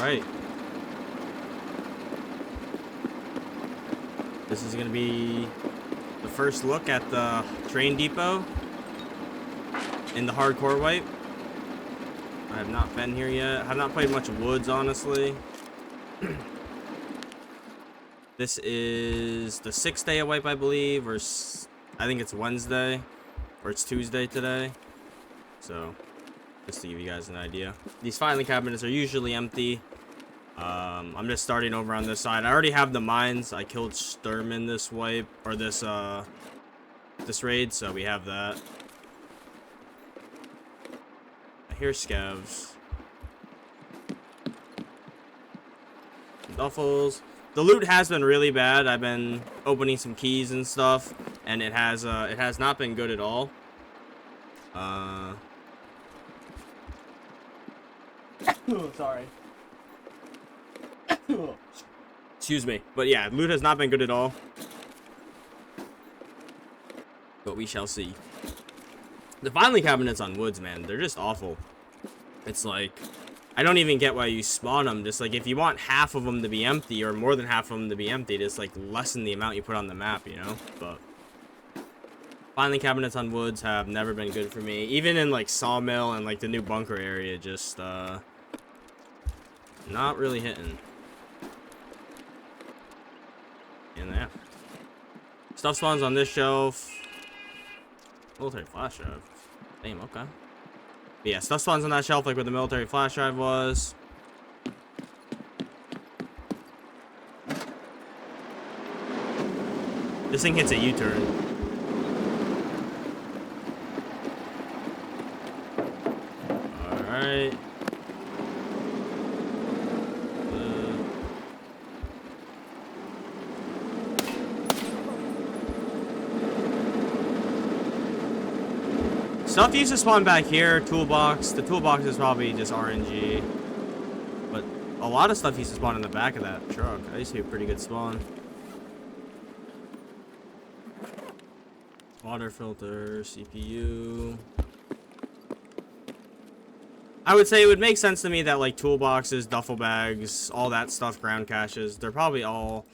Alright. This is going to be the first look at the train depot in the hardcore wipe. I have not been here yet. I have not played much Woods, honestly. This is the 6th day of wipe, I believe, or I think it's Wednesday, or it's Tuesday today. So, just to give you guys an idea. These filing cabinets are usually empty. I'm just starting over on this side. I already have the mines. I killed Sturm this wipe, or this raid, so we have that. I hear scavs. Duffels. The loot has been really bad. I've been opening some keys and stuff, and it has not been good at all. Sorry. Excuse me. But yeah, loot has not been good at all. But we shall see. The filing cabinets on Woods, man, they're just awful. It's like, I don't even get why you spawn them. Just like, if you want half of them to be empty, or more than half of them to be empty, just like lessen the amount you put on the map, you know? But filing cabinets on Woods have never been good for me. Even in like Sawmill and like the new bunker area, just not really hitting. And yeah. Stuff spawns on this shelf. Military flash drive. Damn, okay. But yeah, stuff spawns on that shelf like where the military flash drive was. This thing hits a U-turn. Alright. Stuff used to spawn back here, toolbox. The toolbox is probably just RNG. But a lot of stuff used to spawn in the back of that truck. That used to be a pretty good spawn. Water filter, CPU. I would say it would make sense to me that like toolboxes, duffel bags, all that stuff, ground caches, they're probably all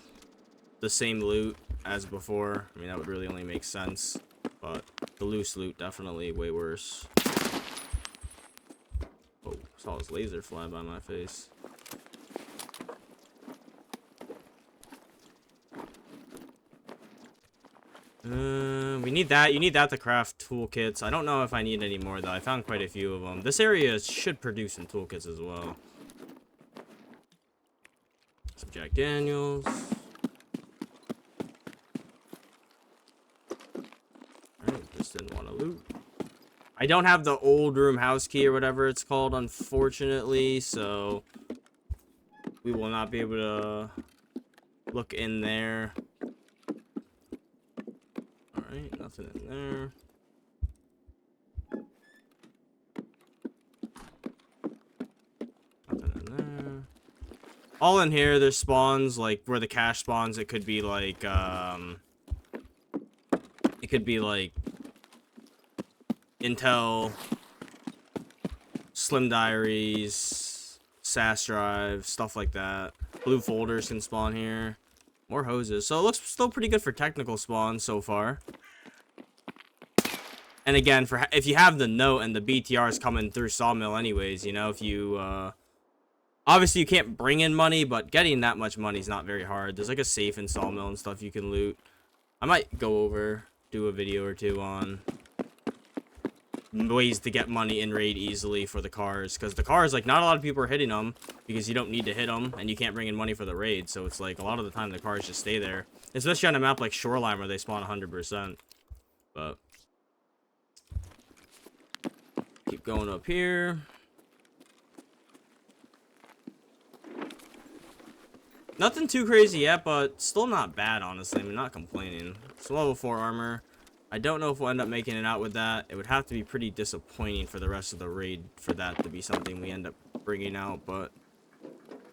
the same loot as before. I mean, that would really only make sense. But the loose loot definitely way worse. Oh, saw his laser fly by my face. We need that. You need that to craft toolkits. I don't know if I need any more though. I found quite a few of them. This area should produce some toolkits as well. Some Jack Daniels. Just didn't want to loot. I don't have the old room house key or whatever it's called, unfortunately, so we will not be able to look in there. Alright, nothing in there. Nothing in there. All in here, there's spawns, like where the cache spawns, it could be like Intel, Slim Diaries, SAS drive, stuff like that. Blue folders can spawn here. More hoses. So it looks still pretty good for technical spawns so far. And again, for if you have the note and the BTRs coming through Sawmill anyways, you know, if you obviously you can't bring in money, but getting that much money is not very hard. There's like a safe in Sawmill and stuff you can loot. I might go over, do a video or two on ways to get money in raid easily for the cars, because the cars, like, not a lot of people are hitting them because you don't need to hit them and you can't bring in money for the raid. So it's like a lot of the time the cars just stay there, especially on a map like Shoreline where they spawn 100%. But keep going up here. Nothing too crazy yet, but still not bad, honestly. I'm not complaining. It's level 4 armor. I don't know if we'll end up making it out with that. It would have to be pretty disappointing for the rest of the raid for that to be something we end up bringing out, but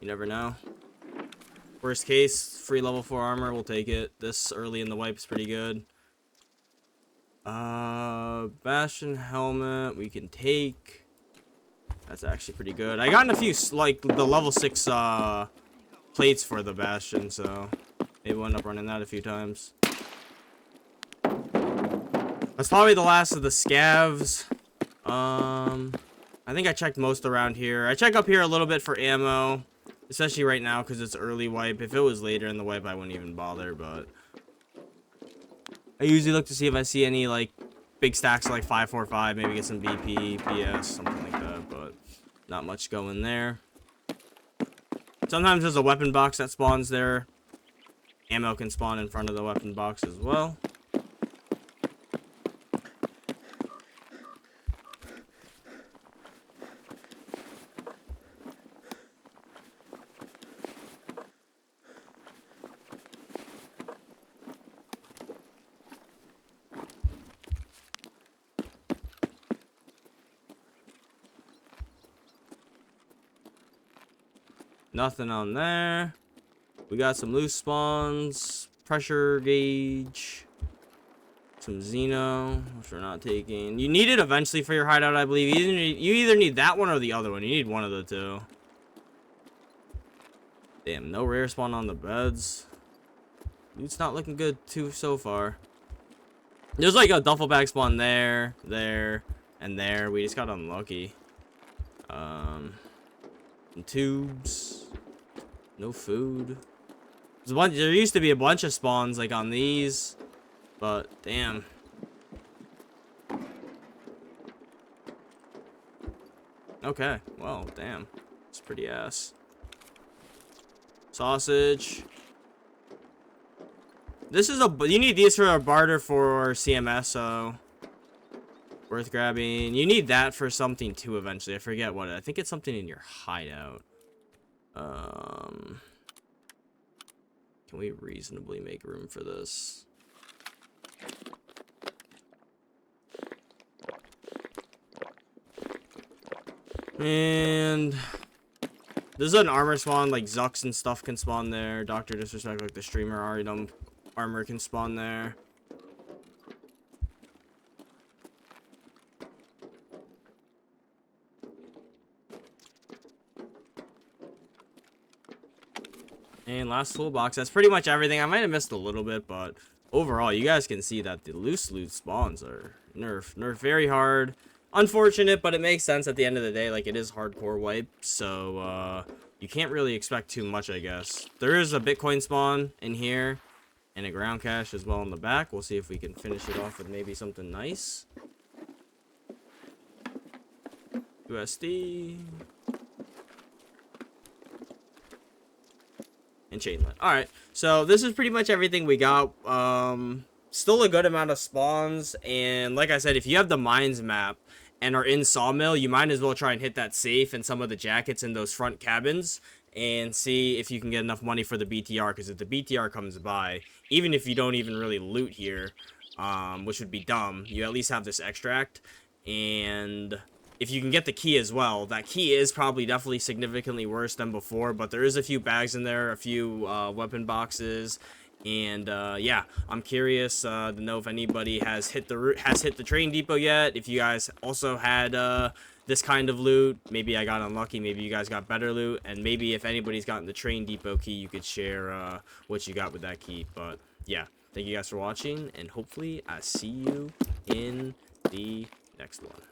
you never know. Worst case, free level 4 armor, we'll take it. This early in the wipe is pretty good. Bastion helmet, we can take. That's actually pretty good. I gotten a few, like, the level 6, plates for the Bastion, so maybe we'll end up running that a few times. That's probably the last of the scavs. I think I checked most around here. I check up here a little bit for ammo, especially right now because it's early wipe. If it was later in the wipe, I wouldn't even bother, but I usually look to see if I see any, like, big stacks of, like, 545, maybe get some BP, PS, something like that, but not much going there. Sometimes there's a weapon box that spawns there. Ammo can spawn in front of the weapon box as well. Nothing on there. We got some loose spawns, pressure gauge, some Xeno, which we're not taking. You need it eventually for your hideout, I believe. You either need that one or the other one. You need one of the two. Damn, no rare spawn on the beds. It's not looking good too so far. There's like a duffel bag spawn there, and there. We just got unlucky. Some tubes. No food. There used to be a bunch of spawns like on these, but damn. Okay, well, damn. It's pretty ass. Sausage. This is you need these for a barter for CMS, so worth grabbing. You need that for something too eventually. I forget what. I think it's something in your hideout. Can we reasonably make room for this? And there's an armor spawn, like Zux and stuff can spawn there. Dr. Disrespect, like the streamer item armor can spawn there. And last toolbox. That's pretty much everything. I might have missed a little bit, but overall, you guys can see that the loose loot spawns are nerfed very hard. Unfortunate, but it makes sense at the end of the day. Like, it is hardcore wipe, so you can't really expect too much, I guess. There is a Bitcoin spawn in here and a ground cache as well in the back. We'll see if we can finish it off with maybe something nice. USD. And chainlet. Alright, so this is pretty much everything we got. Still a good amount of spawns, and like I said, if you have the mines map and are in Sawmill, you might as well try and hit that safe and some of the jackets in those front cabins and see if you can get enough money for the BTR, because if the BTR comes by, even if you don't even really loot here, which would be dumb, you at least have this extract. And if you can get the key as well, that key is probably definitely significantly worse than before, but there is a few bags in there, a few weapon boxes, and yeah, I'm curious to know if anybody has hit the train depot yet. If you guys also had this kind of loot, maybe I got unlucky, maybe you guys got better loot, and maybe if anybody's gotten the train depot key, you could share what you got with that key. But yeah, thank you guys for watching, and hopefully I see you in the next one.